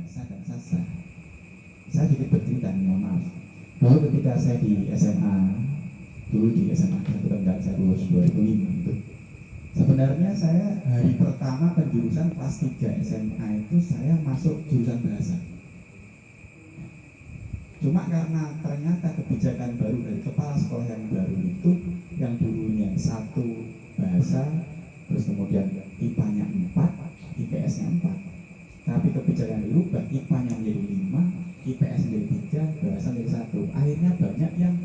bahasa dan sastra. Saya sedikit bercerita, mohon maaf, bahwa ketika saya di SMA, dulu di SMA Satu Kendal, saya lulus 2005 itu, sebenarnya saya hari pertama penjurusan kelas 3 SMA itu saya masuk jurusan bahasa. Cuma karena ternyata kebijakan baru dari kepala sekolah yang baru itu, yang dulunya 1 bahasa, terus kemudian IPA-nya 4, IPS-nya 4. Tapi kebijakan dirubah, IPA-nya menjadi 5, IPS menjadi 3, bahasa menjadi 1. Akhirnya banyak yang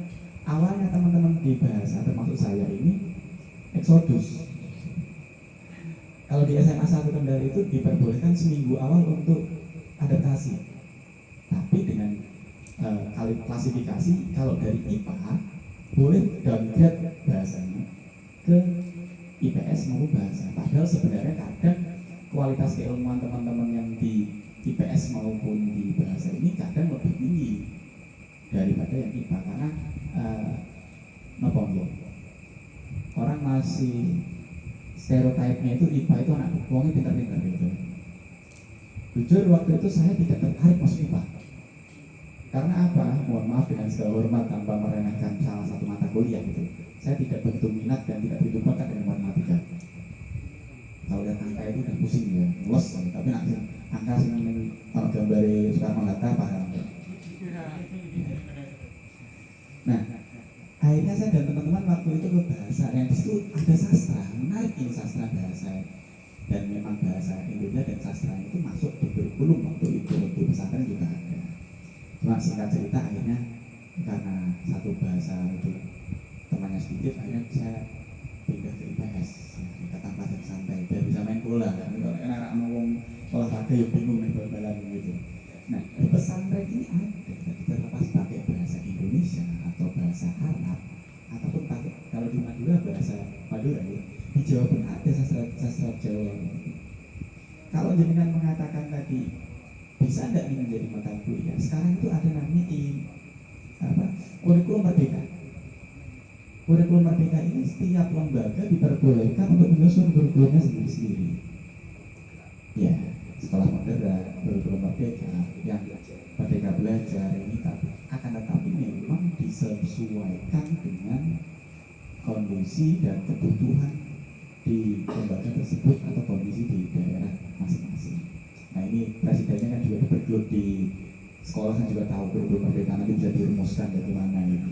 awalnya teman-teman di bahasa, termasuk saya ini, eksodus. Kalau di SMA 1 Kendal itu diperbolehkan seminggu awal untuk adaptasi. Tapi dengan klasifikasi, kalau dari IPA boleh downgrade bahasanya ke IPS maupun bahasa. Padahal sebenarnya kadang kualitas keilmuan teman-teman yang di IPS maupun di bahasa ini kadang lebih tinggi daripada yang IPA, karena orang masih stereotipnya itu IPA itu anak uangnya pintar-pintar gitu. Jujur waktu itu saya tidak tertarik masuk IPA. Karena apa? Mohon maaf dengan segala hormat tanpa meremehkan salah satu mata kuliah gitu. Saya tidak begitu minat dan tidak begitu bakat dengan matematika. Kalau lihat angka itu udah pusing ya, luas. Tapi nanti angka sini kalau gambar Soekarno-Hatta paham. Nah, akhirnya saya dan teman-teman waktu itu ke bahasa, yang di situ ada sastra, menarik ini sastra bahasa. Dan memang bahasa Indonesia dan sastra itu masuk di kurikulum waktu itu, di pesantren juga ada. Cuma singkat cerita akhirnya karena 1 bahasa itu temannya sedikit, akhirnya saya pindah ke IPS ya, ke tanpa dan santai biar bisa main bola kan. Kalau anak ngomong olahraga ya bingung nih bal-balan gitu. Nah di pesantren ini ada, terlepas pakai bahasa Indonesia atau bahasa Arab ataupun pakai, kalau di Madura bahasa Madura ya, di Jawa pun ada sastra Jawa. Kalau jenengan mengatakan tadi bisa tidak ini menjadi mata kuliah, sekarang itu ada namanya kurikulum merdeka. Kurikulum merdeka ini setiap lembaga diperbolehkan untuk menyusun kurikulumnya sendiri-sendiri. Ya, sekolah modern, kurikulum merdeka, yang merdeka belajar ini akan tetapi memang disesuaikan dengan kondisi dan kebutuhan di lembaga tersebut atau kondisi di daerah masing-masing. Nah ini presidennya kan juga diperlukan di sekolah, kan juga tahu kurikulum merdeka nanti bisa dirumuskan bagaimana gitu.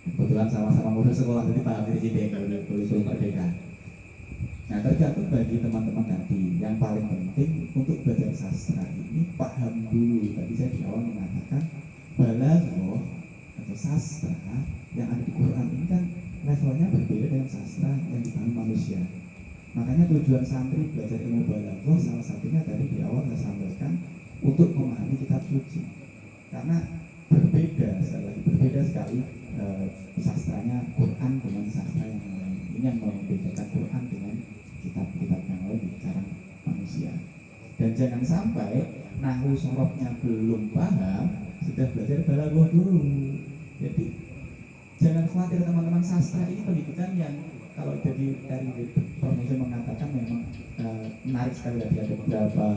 Kebetulan sama-sama murid sekolah, jadi paham ini kurikulum merdeka. Nah tergantung bagi teman-teman tadi, yang paling penting untuk belajar sastra ini paham dulu. Tadi saya di awal mengatakan balaghah atau sastra yang ada di Quran ini kan levelnya berbeda dengan sastra yang dipahami manusia. Makanya tujuan santri belajar ilmu balaghah salah satunya tadi di awal saya sampaikan untuk memahami kitab suci. Karena berbeda sekali sastranya Quran dengan sastra yang lain. Ini yang membedakan Quran dengan kitab-kitab yang lain di kalangan manusia. Dan jangan sampai nahwu sorofnya belum paham sudah belajar balaghah dulu. Jadi jangan khawatir teman-teman, sastra ini pendidikan yang kalau dari Profesor mengatakan memang menarik sekali. Ada beberapa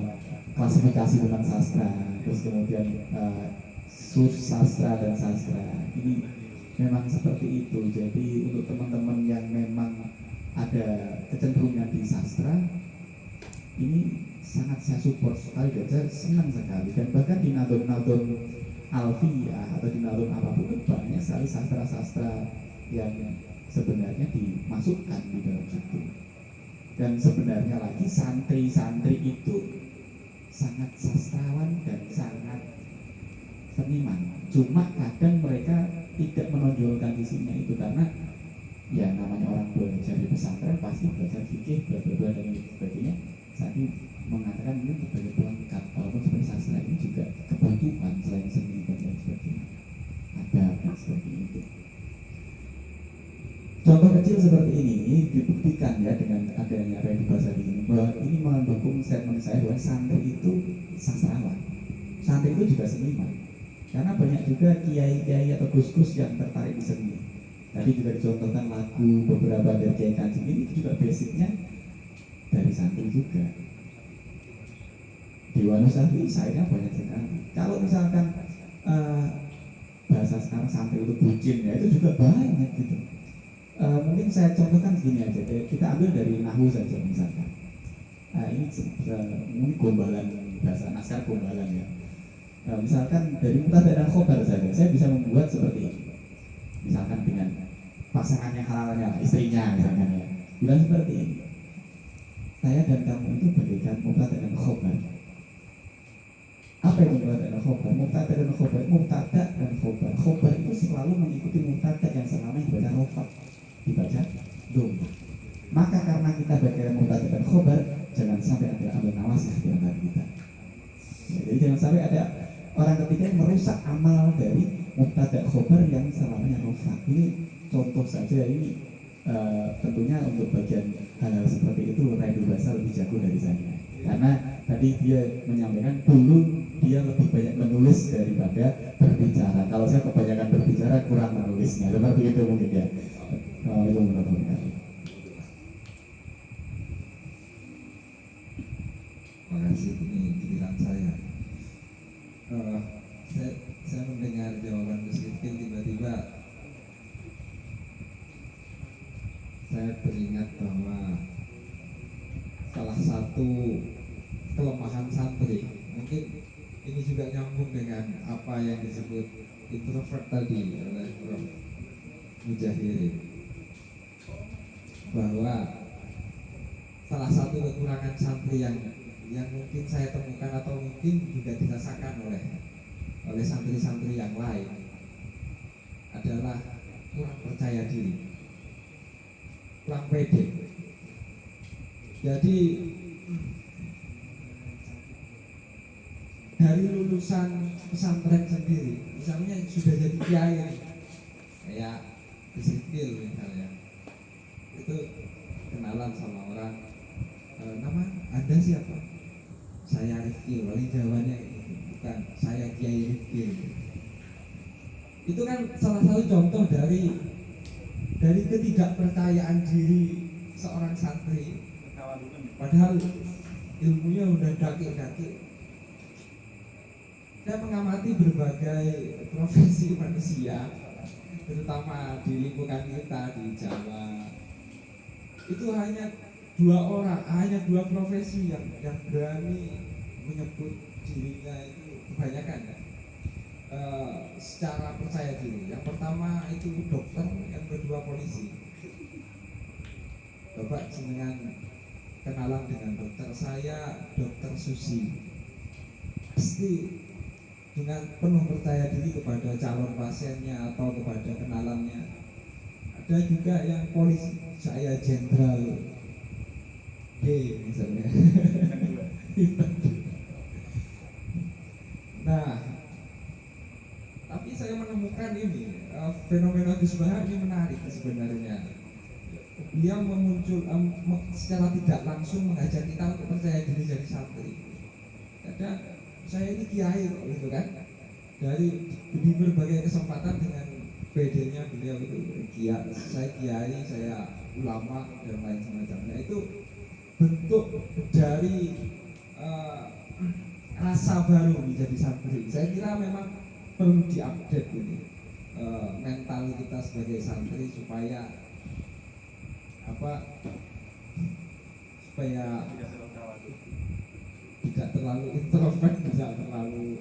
klasifikasi tentang sastra, terus kemudian sastra dan sastra ini memang seperti itu. Jadi untuk teman-teman yang memang ada kecenderungan di sastra ini sangat saya support sekali dan saya senang sekali. Dan bahkan di nadon Alfiyah atau di nadon apapun itu banyak sekali sastra-sastra yang sebenarnya dimasukkan di dalam situ. Dan sebenarnya lagi santri-santri itu sangat sastrawan dan sangat seniman. Cuma kadang mereka tidak menonjolkan sisinya itu karena ya namanya orang belajar di pesantren pasti belajar fikih, bla dan sebagainya. Saya mengatakan ini sebagai pelengkap, walaupun sebenarnya sastra ini juga kebutuhan selain seni dan lain sebagainya. Ada dan sebagainya itu. Contoh kecil seperti ini dibuktikan ya dengan adanya Reddy Basari ini, bahwa ini mendukung statement saya bahwa santri itu sastrawan, santri itu juga seniman. Karena banyak juga kiai-kiai atau gus-gus yang tertarik di seni. Tadi juga dicontohkan lagu beberapa dari Kiai Kanjeng, ini juga basicnya dari santri juga. Di Dewan Syafi'i saya banyak sekali. Kalau misalkan bahasa sekarang santri itu bucin ya, itu juga banyak gitu. Mungkin saya contohkan gini aja, kita ambil dari nahu saja misalkan. Ini mungkin gombalan, bahasa naskah gombalan ya. Misalkan dari mubtada dan khobar saja, saya bisa membuat seperti ini. Misalkan dengan pasangannya halalnya, istrinya misalkan ya, bilang seperti ini. Saya dan kamu itu bagaikan mubtada dan khobar. Apa itu mubtada dan khobar? Mubtada dan khobar, mubtada dan khobar. Khobar itu selalu mengikuti mubtada yang selama dibaca rofa, dibaca dom. Maka karena kita bagaikan mubtada dan khobar, jangan sampai ada ambil nawasih di antara kita. Ya, jadi jangan sampai ada orang ketiga yang merusak amal dari mubtada khobar yang selamanya rofa. Ini contoh saja, ini tentunya untuk bagian hal-hal seperti itu Raidu Basar lebih jago dari saya, karena tadi dia menyampaikan dulu dia lebih banyak menulis daripada berbicara. Kalau saya kebanyakan berbicara, kurang menulisnya, seperti itu mungkin ya. Assalamualaikum warahmatullahi wabarakatuh. Terima kasih, ini giliran saya. Saya mendengar jawaban Gus Rifkin, tiba-tiba saya teringat bahwa salah satu kelemahan santri, mungkin ini juga nyambung dengan apa yang disebut introvert tadi oleh Prof. Mujahirin, bahwa salah satu kekurangan santri yang mungkin saya temukan atau mungkin juga dirasakan oleh santri-santri yang lain adalah kurang percaya diri, kurang pede. Jadi dari lulusan pesantren sendiri, misalnya sudah jadi kiai kayak Bisrifil misalnya, itu kenalan sama orang, nama Anda siapa? Saya Rifkil. Paling jawabannya bukan, saya Kiai Rifkil. Itu kan salah satu contoh dari ketidakpercayaan diri seorang santri, padahal ilmunya udah daki-daki. Saya mengamati berbagai profesi manusia, terutama di lingkungan kita di Jawa, itu hanya dua profesi yang berani menyebut dirinya itu kebanyakan ya, secara percaya diri. Yang pertama itu dokter, yang kedua polisi. Bapak dengan kenalan dengan dokter, saya Dokter Susi, pasti dengan penuh percaya diri kepada calon pasiennya atau kepada kenalannya. Ada juga yang polisi, saya Jenderal D misalnya. Nah, tapi saya menemukan ini fenomena Gus Baha ini menarik sebenarnya. Beliau secara tidak langsung mengajak kita untuk percaya diri jadi santri. Kadang saya ini kiai gitu kan, di berbagai kesempatan dengan PD-nya beliau itu saya kiai, saya ulama dan lain semacamnya. Itu bentuk dari rasa baru menjadi santri. Saya kira memang perlu diupdate ini mental kita sebagai santri supaya tidak terlalu introvert, tidak terlalu.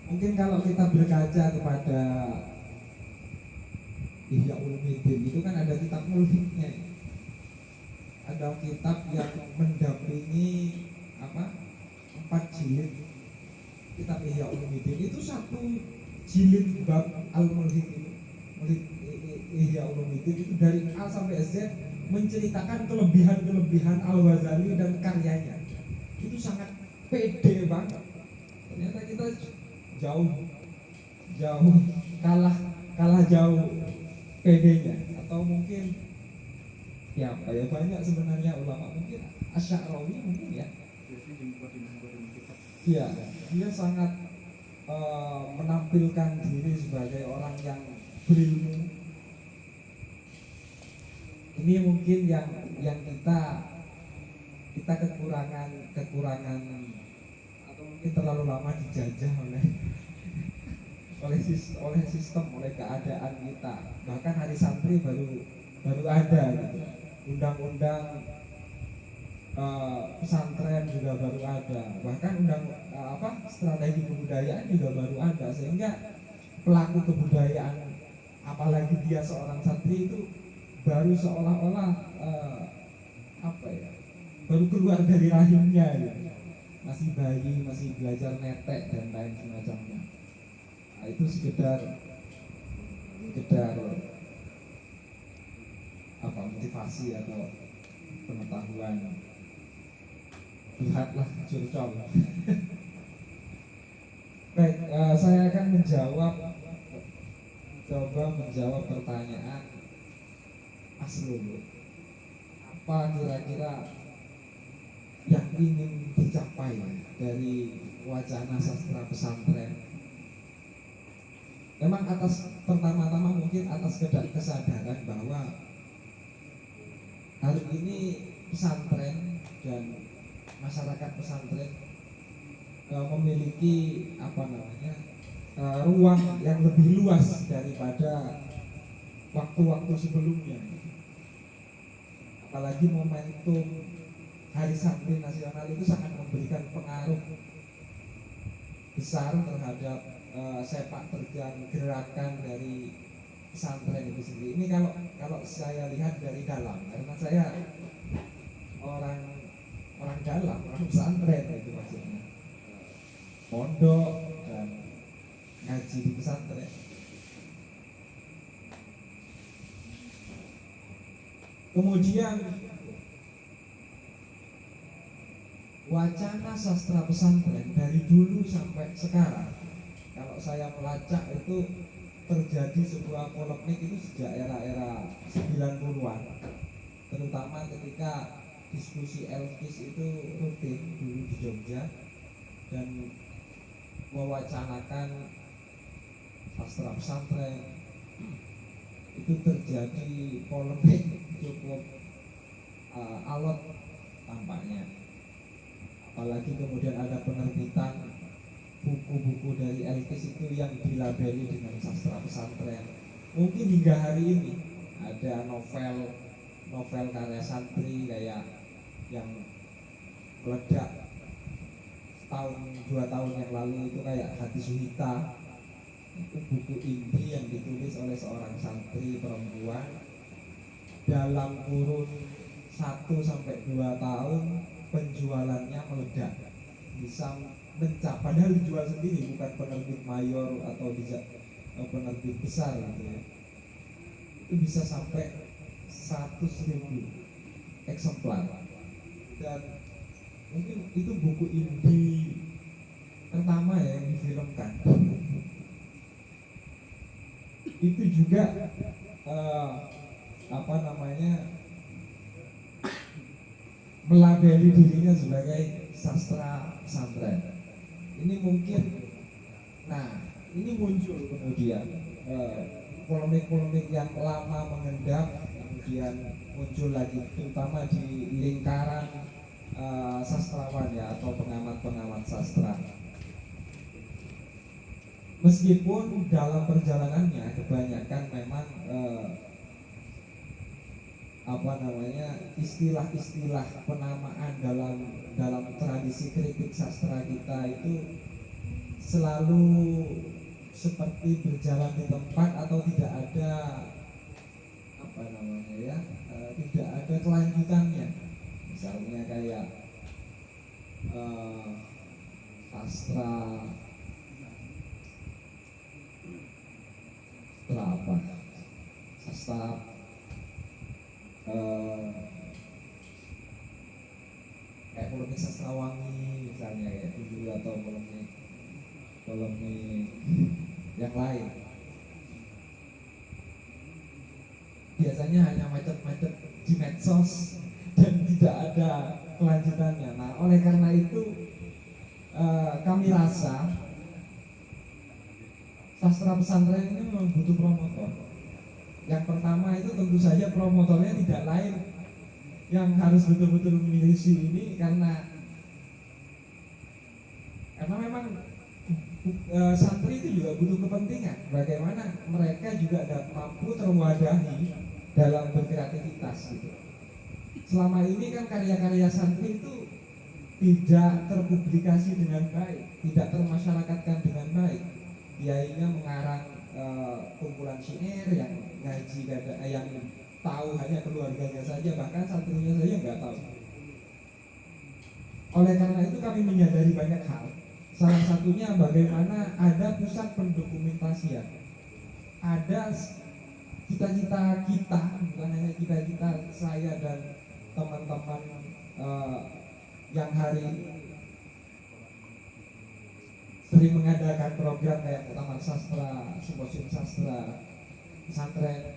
Mungkin kalau kita berkaca kepada Ihya Ulumuddin, itu kan ada kitab mulhidnya, ada kitab yang mendampingi 4 jilid kitab Ihya Ulumuddin. Itu satu jilid bab Al-Mulhid itu, Ihya Ulumuddin itu dari A sampai Z menceritakan kelebihan-kelebihan Al-Ghazali dan karyanya. Itu sangat pede banget. Ternyata kita jauh kalah jauh PD-nya. Atau mungkin ya banyak sebenarnya ulama, mungkin Asy'arawi mungkin ya. Iya, dia sangat menampilkan diri sebagai orang yang berilmu. Ini mungkin yang kita kita kekurangan atau mungkin terlalu lama dijajah oleh sistem, oleh keadaan kita. Bahkan hari santri baru ada gitu. Undang-undang pesantren juga baru ada, bahkan strategi kebudayaan juga baru ada, sehingga pelaku kebudayaan, apalagi dia seorang santri, itu baru seolah-olah baru keluar dari rahimnya gitu. Masih bayi, masih belajar netek dan lain semacamnya. Nah, itu sekedar motivasi atau pengetahuan. Lihatlah curcol. Baik, saya akan coba menjawab pertanyaan Mas Lulu. Apa kira-kira yang ingin dicapai dari wacana sastra pesantren? Memang pertama-tama mungkin atas kesadaran bahwa hari ini pesantren dan masyarakat pesantren memiliki ruang yang lebih luas daripada waktu-waktu sebelumnya. Apalagi momentum Hari Santri Nasional itu sangat memberikan pengaruh besar terhadap sepak terjang gerakan dari pesantren itu sendiri. Ini kalau saya lihat dari dalam, karena saya orang dalam, orang pesantren itu maksudnya, pondok dan ngaji di pesantren. Kemudian wacana sastra pesantren dari dulu sampai sekarang, kalau saya melacak itu terjadi sebuah polemik itu sejak era-era 90-an, terutama ketika diskusi Elkis itu rutin dulu di Jogja dan mewacanakan sastra pesantren. Itu terjadi polemik cukup alot tampaknya. Apalagi kemudian ada penerbitan buku-buku dari Elkis itu yang dilabeli dengan sastra pesantren. Mungkin hingga hari ini ada novel karya santri kayak yang meledak tahun 2 tahun yang lalu itu, kayak Hati Suhita. Itu buku indie yang ditulis oleh seorang santri perempuan. Dalam kurun 1-2 tahun penjualannya meledak, bisa mencapai, padahal dijual sendiri, bukan penerbit mayor atau penerbit besar gitu ya. Itu bisa sampai 100.000 eksemplar, dan mungkin itu buku indie pertama ya yang difilmkan. Itu juga melabeli dirinya sebagai sastra pesantren. Ini mungkin, ini muncul kemudian polemik-polemik yang lama mengendap, kemudian muncul lagi, terutama di lingkaran sastrawan ya, atau pengamat-pengamat sastra. Meskipun dalam perjalanannya kebanyakan memang istilah-istilah penamaan dalam tradisi kritik sastra kita itu selalu seperti berjalan di tempat atau tidak ada tidak ada kelanjutannya. Misalnya kayak sastra kayak polemik sastrawangi misalnya kayak dulu, atau polemik yang lain. Biasanya hanya macet-macet di medsos dan tidak ada kelanjutannya. Nah, oleh karena itu kami rasa sastra pesantren ini memang butuh promotor. Yang pertama itu tentu saja promotornya tidak lain yang harus betul-betul memiliki ini karena memang santri itu juga butuh kepentingan bagaimana mereka juga mampu terwadahi dalam berkreativitas gitu. Selama ini kan karya-karya santri itu tidak terpublikasi dengan baik, tidak termasyarakatkan dengan baik. Kiainya mengarang kumpulan syair yang ngaji yang tahu hanya keluarganya saja, bahkan santrinya saja nggak tahu. Oleh karena itu kami menyadari banyak hal. Salah satunya bagaimana ada pusat pendokumentasian, ada cita-cita kita, bukan hanya cita-cita saya dan teman-teman yang hari sering mengadakan program kayak Muktamar Sastra, Simposium Sastra, pesantren.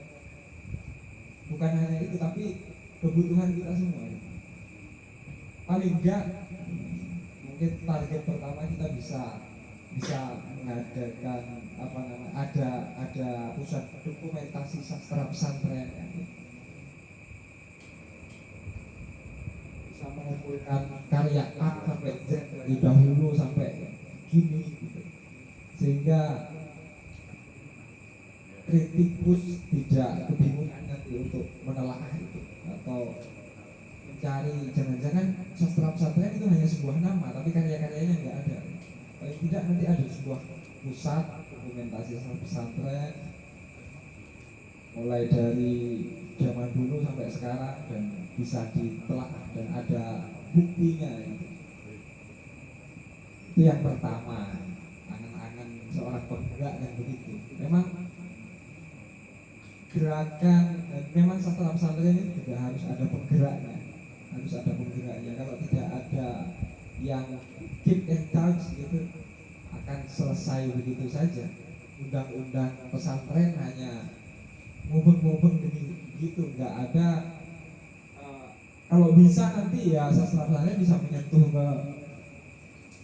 Bukan hanya itu, tapi kebutuhan kita semua. Paling enggak mungkin target pertama kita bisa mengadakan ada pusat dokumentasi sastra pesantren ya. Bisa mengumpulkan karya A sampai Z dari dahulu sampai kini gitu. Sehingga kritikus tidak kebingungan nanti untuk menelaah itu atau mencari, jangan-jangan sastra pesantren itu hanya sebuah nama tapi karya-karyanya nggak ada. Paling tidak nanti ada sebuah pusat dokumentasi sastra pesantren mulai dari zaman dulu sampai sekarang dan bisa ditelaah dan ada buktinya gitu. Itu yang pertama, angan-angan seorang penggerak yang begitu. Memang gerakan, memang sastra pesantren ini juga harus ada penggeraknya, kalau tidak ada yang keep in touch gitu akan selesai begitu saja. Undang-undang pesantren hanya mubeng-mubeng gitu, nggak ada kalau bisa nanti ya sastra pesantren bisa menyentuh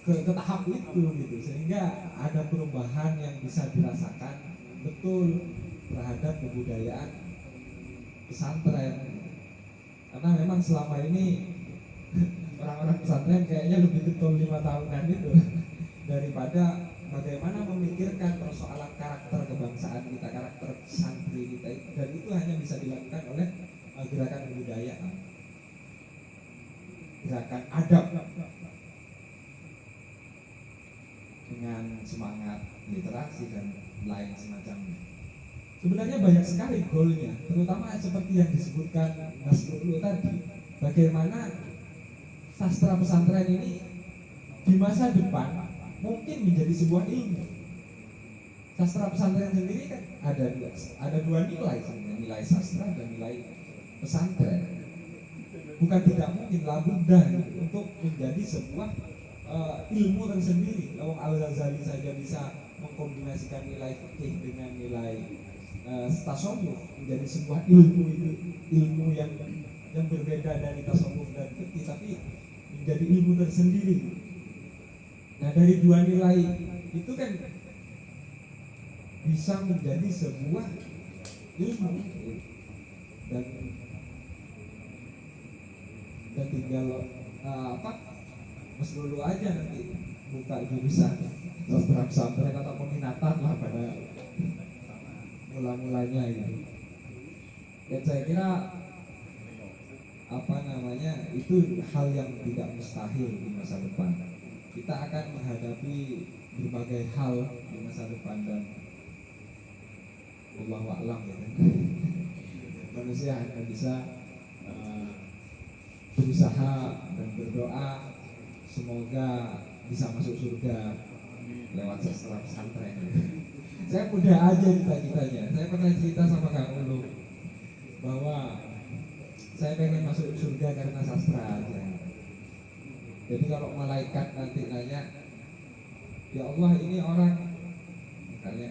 ke tahap itu gitu, sehingga ada perubahan yang bisa dirasakan betul terhadap kebudayaan pesantren. Karena memang selama ini orang-orang pesantren kayaknya lebih getol 5 tahunan itu daripada bagaimana memikirkan persoalan karakter kebangsaan kita, karakter santri kita, dan itu hanya bisa dilakukan oleh gerakan kebudayaan, gerakan adab dengan semangat literasi dan lain semacamnya. Sebenarnya banyak sekali goalnya, terutama seperti yang disebutkan Mas Lulu tadi, bagaimana sastra pesantren ini di masa depan mungkin menjadi sebuah ilmu. Sastra pesantren sendiri kan ada dua nilai sebenarnya, nilai sastra dan nilai pesantren. Bukan tidak mungkin, labuddah untuk menjadi sebuah ilmu tersendiri. Lawang Al-Ghazali saja bisa mengkombinasikan nilai fikih dengan nilai tasawuf menjadi sebuah ilmu yang berbeda dari tasawuf dan fikih, tapi menjadi ilmu tersendiri. Nah, dari dua nilai itu kan bisa menjadi sebuah ilmu dan tinggal Mas Lulu aja nanti buka jurusan sastra pesantren atau peminatan lah pada mula-mulanya gitu. Dan saya kira itu hal yang tidak mustahil di masa depan. Kita akan menghadapi berbagai hal di masa depan dan wallahu a'lam ya. Manusia hanya bisa berusaha dan berdoa semoga bisa masuk surga lewat sastra pesantren. Saya muda aja cita-citanya. Saya pernah cerita sama Kang Ulu bahwa saya pengen masuk surga karena sastra aja. Jadi kalau malaikat nanti nanya, ya Allah ini orang, misalnya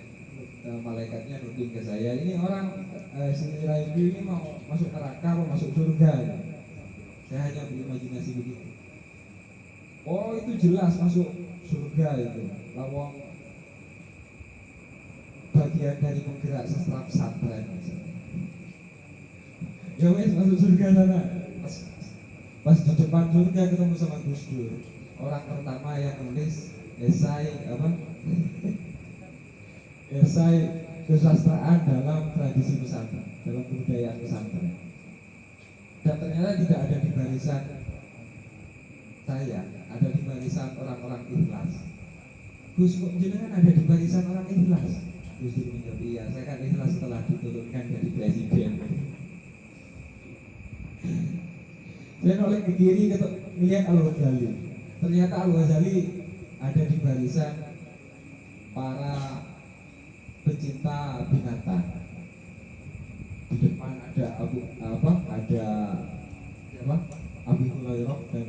malaikatnya nuding ke saya, ini orang senilai ini mau masuk neraka mau masuk surga ya. Saya hanya berimajinasi begitu. Oh itu jelas masuk surga itu. Lawang bagian dari penggerak sastra pesantren. Ya wes masuk surga sana. Pas di depan surga ketemu sama Gus Dur, orang pertama yang nulis esai apa? Esai kesusastraan dalam tradisi pesantren, dalam kebudayaan pesantren. Dan ternyata tidak ada di barisan saya, ada di barisan orang-orang ikhlas. Gus, kok jenengan ada di barisan orang ikhlas? Gus Dur menjawab, iya, saya kan ikhlas setelah diturunkan jadi presiden. Saya noleh ke kiri melihat Al-Ghazali. Ternyata Al-Ghazali ada di barisan para pecinta binatang. Di depan ada Abu Hurairah, dan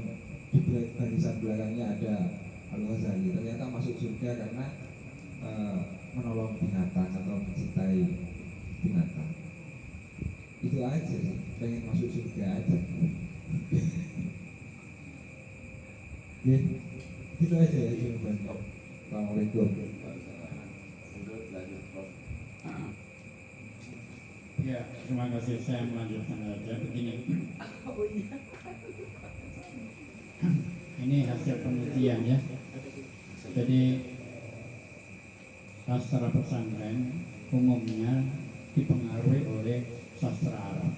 di barisan belakangnya ada Al-Ghazali. Ternyata masuk surga karena menolong binatang atau mencintai binatang. Itu aja sih, pengen masuk surga aja. Itu aja ya jawabannya. Assalamualaikum. Ya, terima kasih. Saya melanjutkan saja begini. Ini hasil penelitian ya. Jadi sastra pesantren umumnya dipengaruhi oleh sastra Arab.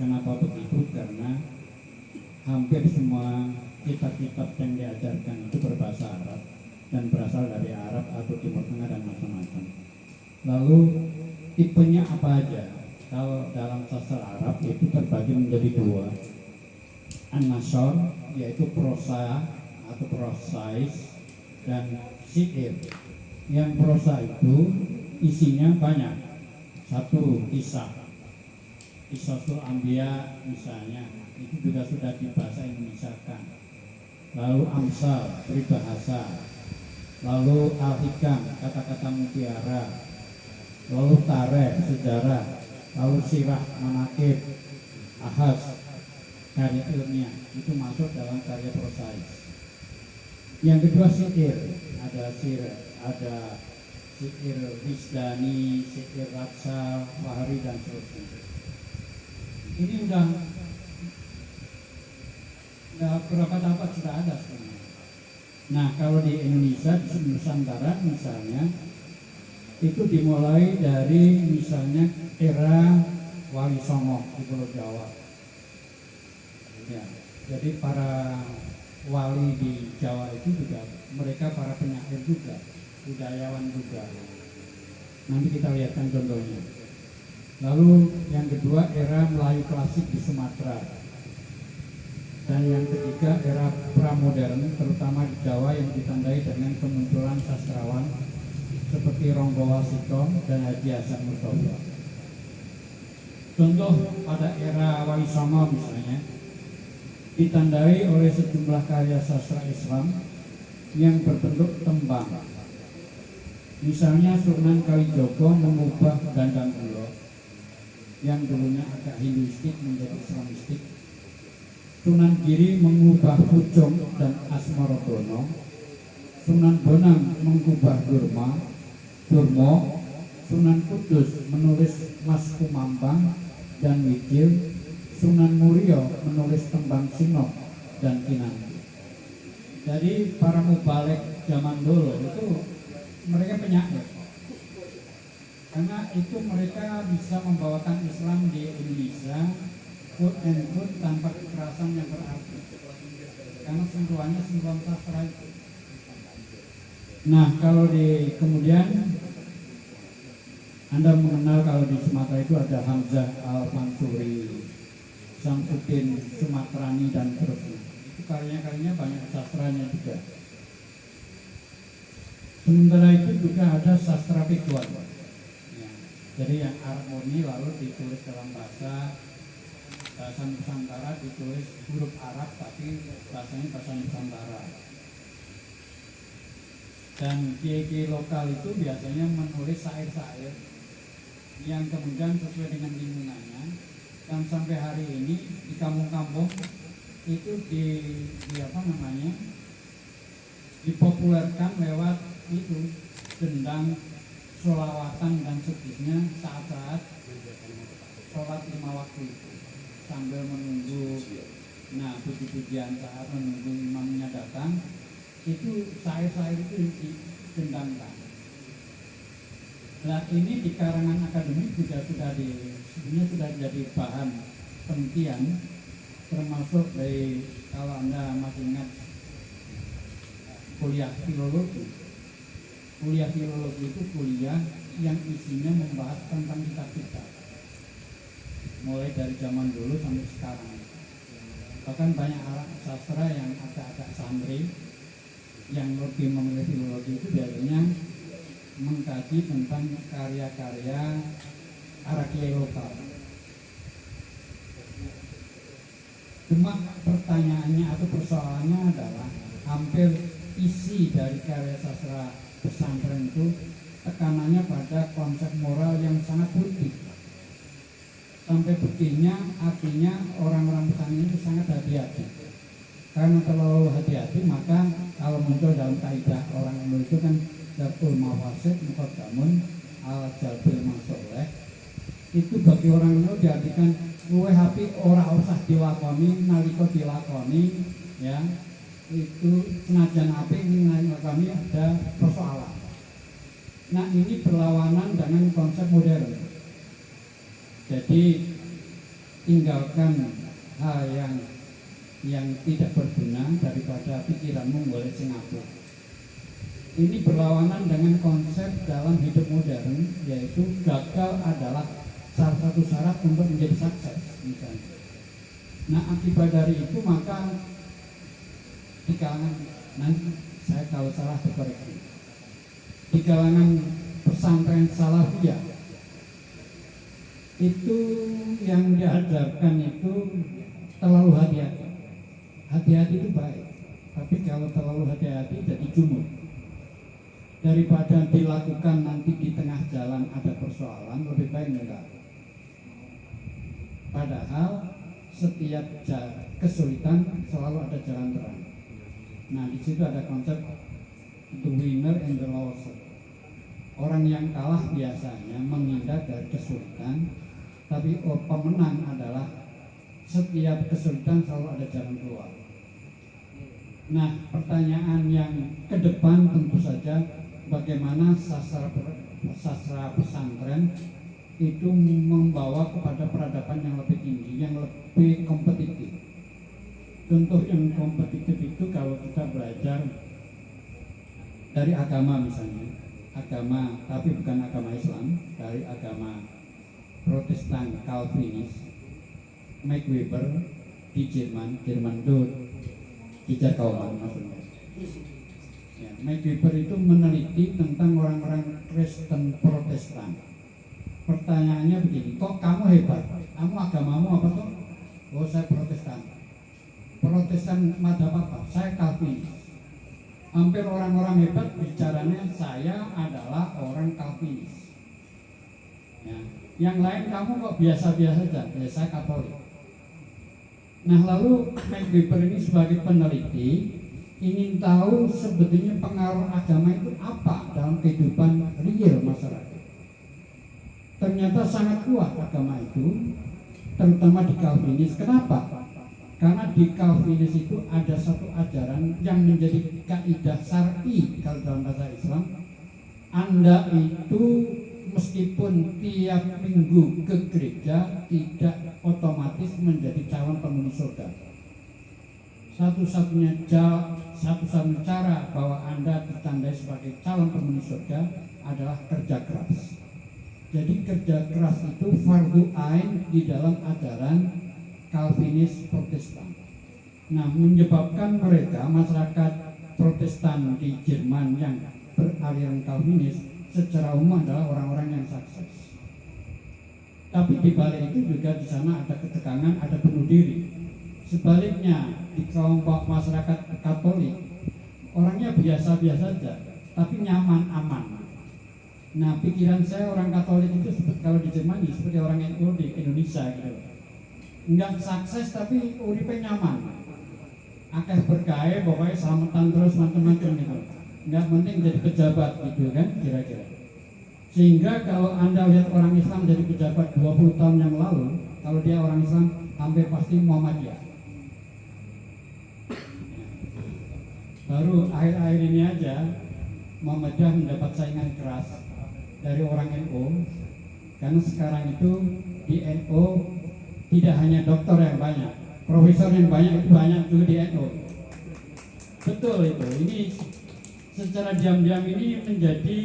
Kenapa begitu? Karena hampir semua kitab-kitab yang diajarkan itu berbahasa Arab dan berasal dari Arab atau Timur Tengah dan macam-macam. Lalu tipenya apa aja? Kalau dalam sastra Arab itu terbagi menjadi dua. An-Nashr, yaitu prosa atau prosais, dan syair. Yang prosa itu isinya banyak. Satu, Qisasul Anbiya misalnya, itu juga sudah dibahasa Indonesiakan. Lalu Amsal, peribahasa. Lalu Al-Hikam, kata-kata mutiara. Lalu Tarikh, sejarah. Lalu Sirah, manaqib, ahas, karya ilmiah. Itu masuk dalam karya prosais. Yang kedua syair, ada syair Risdani, syair Ratsal, Fahri, dan seterusnya. Ini udah berapa dapat sudah ada sebenarnya. Nah, kalau di Indonesia, di Nusantara misalnya, itu dimulai dari misalnya era Wali Songo di Pulau Jawa. Ya, jadi para wali di Jawa itu juga mereka para penyair juga, budayawan juga. Nanti kita lihatkan contohnya. Lalu yang kedua era Melayu klasik di Sumatera. Dan yang ketiga era pramodern terutama di Jawa yang ditandai dengan kemunculan sastrawan seperti Ronggo Wasikon dan Haji Hasan Mustafa. Contoh pada era Wali Songo misalnya ditandai oleh sejumlah karya sastra Islam yang berbentuk tembang. Misalnya Sunan Kalijogo mengubah Dandang Ulo yang dulunya agak Hinduistik menjadi Islamistik. Sunan Giri mengubah Pucung dan Asmarodono. Sunan Bonang mengubah Durmo. Sunan Kudus menulis Mas Kumambang dan Wicil. Sunan Muria menulis Tembang Sinop dan Kinanti. Jadi para mubalik zaman dulu itu mereka penyair, karena itu mereka bisa membawakan Islam di Indonesia quote and quote tanpa kekerasan yang berarti, karena sentuhannya sentuhan sastra itu. Nah, kalau di kemudian Anda mengenal kalau di Sumatera itu ada Hamzah Al-Mansuri, Samsudin Sumatrani, dan seterusnya. Itu karyanya banyak sastranya juga. Sementara itu juga ada sastra Pikuan. Ya, jadi yang Arab murni lalu ditulis dalam bahasa Nusantara, ditulis huruf Arab tapi bahasanya bahasa Nusantara. Dan kiai-kiai lokal itu biasanya menulis syair-syair yang kemudian sesuai dengan lingkungannya. Dan sampai hari ini di kampung-kampung itu dipopulerkan lewat itu gendang, sholawatan dan seterusnya saat-saat sholat 5 waktu itu, sambil menunggu Nah, puji-pujian saat menunggu imamnya datang, itu syair-syair itu didendangkan. Nah, ini di karangan akademik juga sebenarnya sudah jadi bahan penelitian, termasuk dari kalau Anda masih ingat kuliah filologi. Kuliah filologi itu kuliah yang isinya membahas tentang kitab-kitab, mulai dari zaman dulu sampai sekarang. Bahkan banyak alat sastra yang agak-agak santri yang lebih memilih filologi itu biasanya mengkaji tentang karya-karya Arakia lokal. Cuma pertanyaannya atau persoalannya adalah hampir isi dari karya sastra pesantren itu tekanannya pada konsep moral yang sangat putih. Sampai begininya artinya orang-orang pesantren itu sangat hati-hati. Karena terlalu hati-hati maka kalau muncul dalam kaidah orang Indo itu kan Darul Mawasid Muqaddamun ala Jalbil Masoleh, itu bagi orang Indo diartikan luwih api ora usah dilakoni nalika dilakoni, ya itu senajan api kami ada persoalan. Nah, ini berlawanan dengan konsep modern. Jadi tinggalkan hal yang tidak berguna daripada pikiranmu boleh Singapura. Ini berlawanan dengan konsep dalam hidup modern, yaitu gagal adalah salah satu syarat untuk menjadi sukses misalnya. Nah, akibat dari itu maka di kalangan, nanti saya kalau salah dikoreksi, di kalangan pesantren salafiyah itu yang diajarkan itu terlalu hati-hati. Hati-hati itu baik, tapi kalau terlalu hati-hati jadi jumud. Daripada dilakukan nanti di tengah jalan ada persoalan, lebih baik enggak. Padahal setiap kesulitan selalu ada jalan terang. Nah, di situ ada konsep the winner and the loser. Orang yang kalah biasanya menghindar dari kesulitan, tapi pemenang adalah setiap kesulitan selalu ada jalan keluar. Nah, pertanyaan yang ke depan tentu saja bagaimana sastra pesantren itu membawa kepada peradaban yang lebih tinggi, yang lebih kompetitif. Contoh yang kompetitif itu kalau kita belajar dari agama misalnya, agama tapi bukan agama Islam, dari agama Protestan Calvinis, Max Weber di Jerman itu Kijar Kauman maksudnya. Ya, Max Weber itu meneliti tentang orang-orang Kristen Protestan. Pertanyaannya begini, kok kamu hebat? Kamu agamamu apa tuh? Oh, saya Protestan. Protestan madhab apa? Saya Calvinis. Hampir orang-orang hebat bicaranya saya adalah orang Calvinis. Ya. Yang lain kamu kok biasa-biasa saja? Ya, saya Katolik. Nah, lalu Max Weber ini sebagai peneliti ingin tahu sebetulnya pengaruh agama itu apa dalam kehidupan real masyarakat. Ternyata sangat kuat agama itu, terutama di Calvinis. Kenapa? Karena di Calvinis itu ada satu ajaran yang menjadi kaidah syar'i kalau dalam bahasa Islam. Anda itu meskipun tiap minggu ke gereja tidak otomatis menjadi calon penghuni surga. Satu-satunya cara bahwa Anda ditandai sebagai calon penghuni surga adalah kerja keras. Jadi kerja keras itu fardu ain di dalam ajaran Calvinis Protestan. Nah, menyebabkan mereka masyarakat Protestan di Jerman yang beraliran Calvinis secara umum adalah orang-orang yang sukses. Tapi di balik itu juga di sana ada ketegangan, ada bunuh diri. Sebaliknya di kelompok masyarakat Katolik orangnya biasa-biasa saja, tapi nyaman, aman. Nah, pikiran saya orang Katolik itu seperti kalau di Jerman seperti orang NU di Indonesia gitu. Enggak sukses tapi uripnya nyaman. Akeh berkaya, pokoknya selamatan terus macam-macam gitu. Enggak penting jadi pejabat gitu kan kira-kira. Sehingga kalau Anda lihat orang Islam jadi pejabat 20 tahun yang lalu, kalau dia orang Islam hampir pasti Muhammadiyah. baru akhir-akhir ini aja Muhammadiyah mendapat saingan keras dari orang NU, karena sekarang itu di NU tidak hanya dokter yang banyak, profesor yang banyak juga di NU. Betul itu. Ini secara diam-diam ini menjadi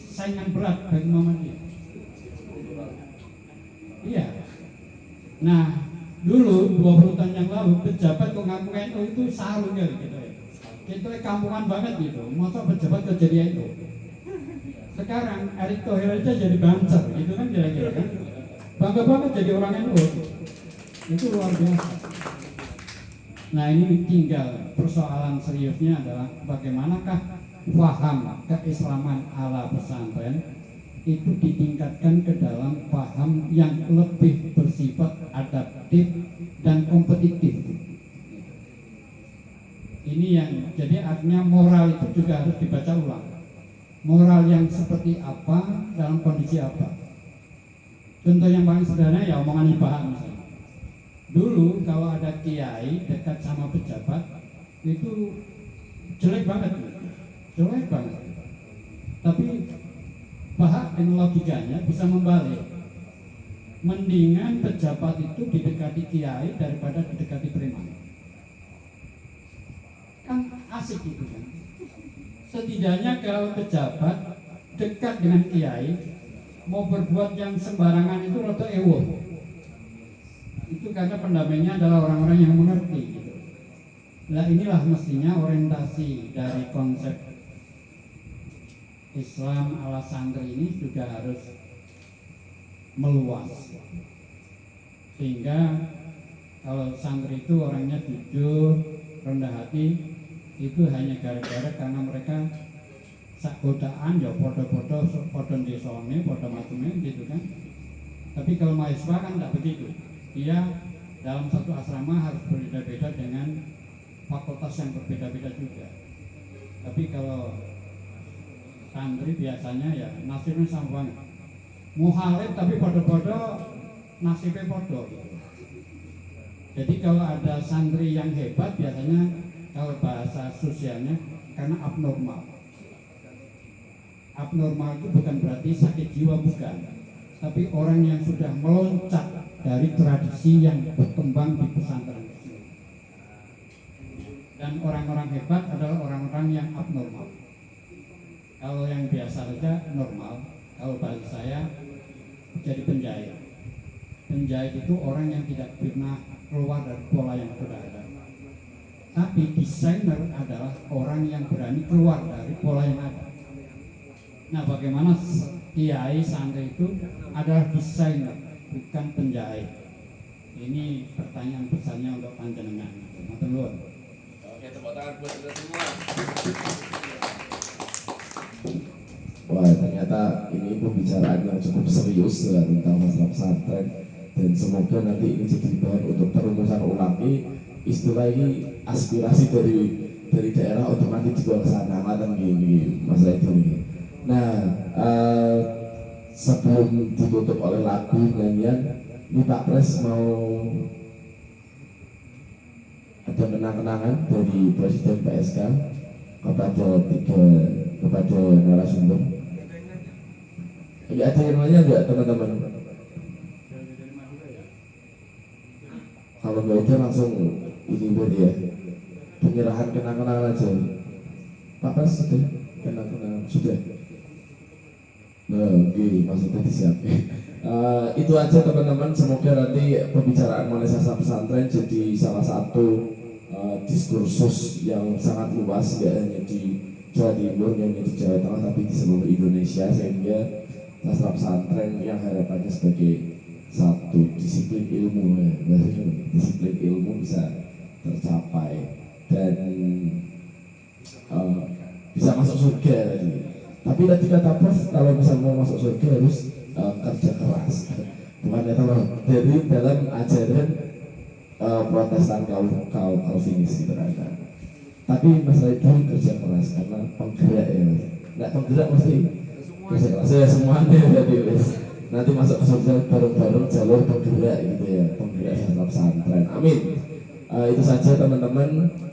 saingan berat bagi Muhammadiyah. Iya. Nah, dulu 20 tahun yang lalu pejabat kok ngaku NU itu saru gitu ya. Itu kampungan banget gitu. Masa pejabat kerja di NU. Sekarang Erick Thohir aja jadi bancer, gitu kan kira-kira kan. Bangga banget jadi orang NU. Itu luar biasa. Nah, ini tinggal persoalan seriusnya adalah bagaimanakah paham keislaman ala pesantren itu ditingkatkan ke dalam paham yang lebih bersifat adaptif dan kompetitif. Ini yang jadi artinya moral itu juga harus dibaca ulang. Moral yang seperti apa dalam kondisi apa. Contoh yang paling sederhana ya omongan Ibah misalnya. Dulu kalau ada kiai dekat sama pejabat itu jelek banget. Tapi Bahak dengan logikanya bisa membalik. Mendingan pejabat itu didekati kiai daripada didekati preman. Kan asik itu kan. Setidaknya kalau pejabat dekat dengan kiai, mau berbuat yang sembarangan itu rada ewo. Itu karena pendamainya adalah orang-orang yang mengerti gitu. Nah, inilah mestinya orientasi dari konsep Islam ala santri ini juga harus meluas, sehingga kalau santri itu orangnya jujur, rendah hati, itu hanya gara-gara karena mereka sak godaan ya podo-podo desone, podo macamnya gitu kan. Tapi kalau mahasiswa kan tidak begitu. Dia dalam satu asrama harus berbeda-beda dengan fakultas yang berbeda-beda juga. Tapi kalau santri biasanya ya nasibnya sama banget. Muhalif tapi podo-podo nasibnya podo gitu. Jadi kalau ada santri yang hebat biasanya kalau bahasa sosialnya karena abnormal. Abnormal itu bukan berarti sakit jiwa, bukan. Tapi orang yang sudah meloncat dari tradisi yang berkembang di pesantren. Dan orang-orang hebat adalah orang-orang yang abnormal. Kalau yang biasa saja normal, kalau bagi saya jadi penjahit. Penjahit itu orang yang tidak pernah keluar dari pola yang sudah ada. Tapi desainer adalah orang yang berani keluar dari pola yang ada. Nah, bagaimana kiai santri itu adalah desainer, bukan penjahit. Ini pertanyaan besarnya untuk panjenengan. Matur nuwun. Oke, tepuk tangan buat kita semua. Wah, ternyata ini pembicaraan yang cukup serius ya, tentang masalah pesantren, dan semoga nanti ini jadi bahan untuk perumusan ulangi istilah ini, aspirasi dari daerah untuk nanti juga ke sana matang gini masalah itu nih. Nah, sebelum ditutup oleh lagu nyanyian, ini Pak Pres mau ada kenang-kenangan dari Presiden PSK kepada narasumber. Ada yang nanya enggak teman-teman? Kalau nggak ada langsung ini buat dia penyerahan kenang-kenangan aja. Pak Pres sudah kenang-kenangan sudah. Nah, oke, maksudnya disiapin. Itu aja teman-teman. Semoga nanti pembicaraan mengenai sastra pesantren jadi salah satu diskursus yang sangat luas, tidak hanya di Jawa Timur, yang hanya di Jawa Tengah, tapi di seluruh Indonesia, sehingga sastra pesantren yang harapannya sebagai satu disiplin ilmu, disiplin ilmu bisa tercapai dan bisa masuk surga tadi. Tapi tadi kata Prof, kalau misalnya mau masuk surga harus kerja keras. Bukan kata dari dalam ajaran Protestan kaum Calvinis gitu kan. Tapi masalah itu kerja keras karena penggerak ya. Nggak penggerak mesti kerja keras. Ya semuanya jadi nanti masuk ke surga bareng-bareng jalur penggerak gitu ya, penggerak sastra pesantren. Amin. Itu saja teman-teman.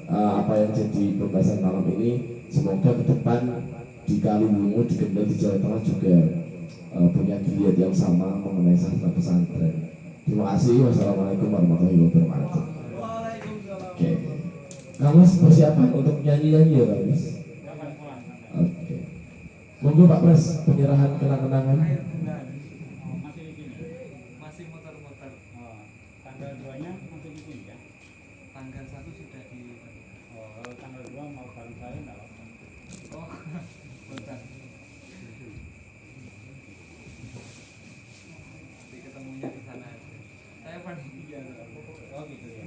apa yang jadi pembahasan malam ini, semoga ke depan di Kaliwungu, di Kendal, di Jawa Tengah juga punya giliat yang sama mengenai sastra pesantren. Terima kasih. Wassalamualaikum warahmatullahi wabarakatuh. Oke, kamu persiapan untuk nyanyi-nyanyi ya Pak Pres? Oke, monggo Pak Pres penyerahan kenang-kenangan. Masih muter-muter. Tanggal 2-nya masih di sini ya? Tanggal 1 sudah di Tanggal 2 mau bareng saya enggak apa-apa. Oh, bentar. Nanti ketemunya di sana aja. Saya panitia. Oh gitu ya.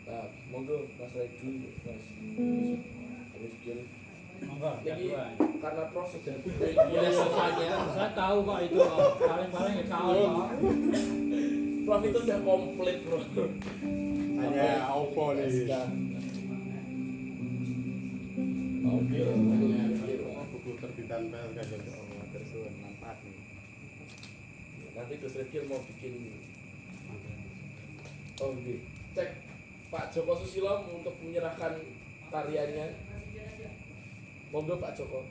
Nah, monggo Mas Regi, Mas Rizky. Monggo, Jadi kedua. karena Prof sudah punya sofanya, Saya tahu kok itu paling-paling ya tahu kok. Prof itu udah komplit bro. Hanya Oppo nih. SK. Oke, Buku terbitan PLK jadi Allah tersuun manfaat nih. nanti Gus Rizky mau bikin. Oh gitu. Cek Pak Joko Susilo untuk menyerahkan karyanya. Monggo Pak Joko.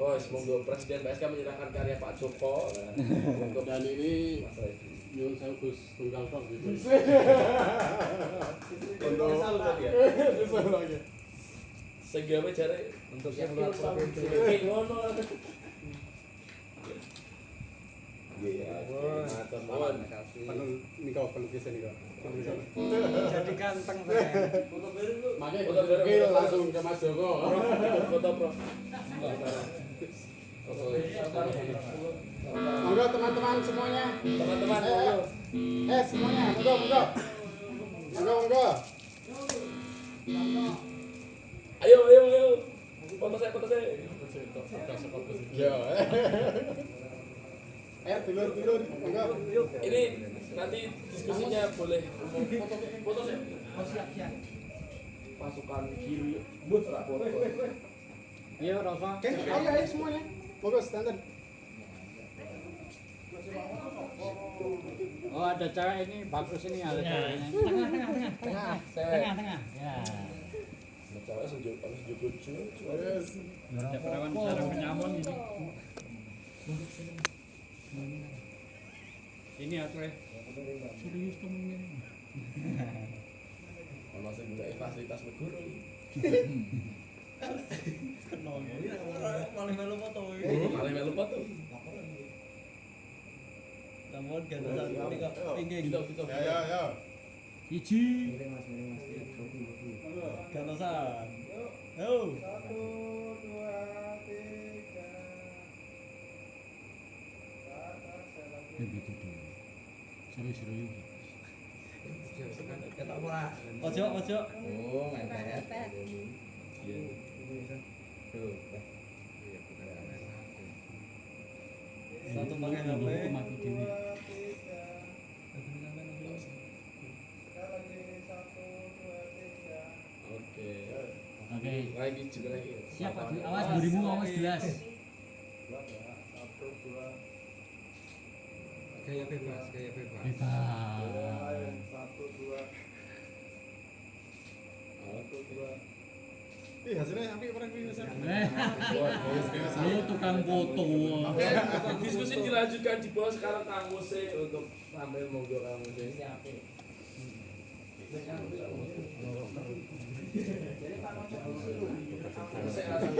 Oh, monggo Presiden PSK menyerahkan karya Pak Joko untuk Dan ini Mas Regi. Nyun Sewu Gus Tunggal Tok gitu. Kesal tadi ya? Kesal lagi. Sehingga jare Untuk yang luar provinsi. Oke, ngono. Iya, matur nuwun. Penuh ini kau pelukisan ini kau. Jadi ganteng saya. Makanya Foto bareng, Gil foto langsung ke Mas Joko. Foto, Prof. Monggo teman-teman semuanya. Teman-teman, monggo. Semuanya, monggo, monggo. Monggo, monggo. Ayo, ayo, ayo. Foto saya, foto saya. Ya. Dulur, monggo. Ini nanti diskusinya boleh umum. Foto saya. Pasukan kiri, but foto. Iya, Rosa. Oke, ayo semuanya. Monggo standar. Oh, ada cewek ini bagus ini ada cewek ini. Tengah. Ya. Cewek sejuk, harus cuy. Yes. Ada perawan sarang penyamun ini. Ini ya, Tre. Serius kamu ini. Ono sing nggawe fasilitas negara. Paling melu foto. Paling melu foto. Namun gandasan ini kok pinggir. Gitu. Ya. Iji. Gandasan. Yo. Serius. Ojo. Oh, ngepet. Satu pakai HP. Mati dewi. Oke. Oke. Lagi juga lagi. Siap Pak. Awas dirimu awas jelas. Gaya bebas. Ih, hasilnya apik orang kuwi Mas. Lu tukang foto. Oke, diskusi dilanjutkan di bawah sekarang Kang Muse untuk sambil monggo Kang Muse. Saya akan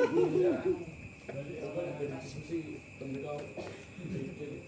diskusi tentang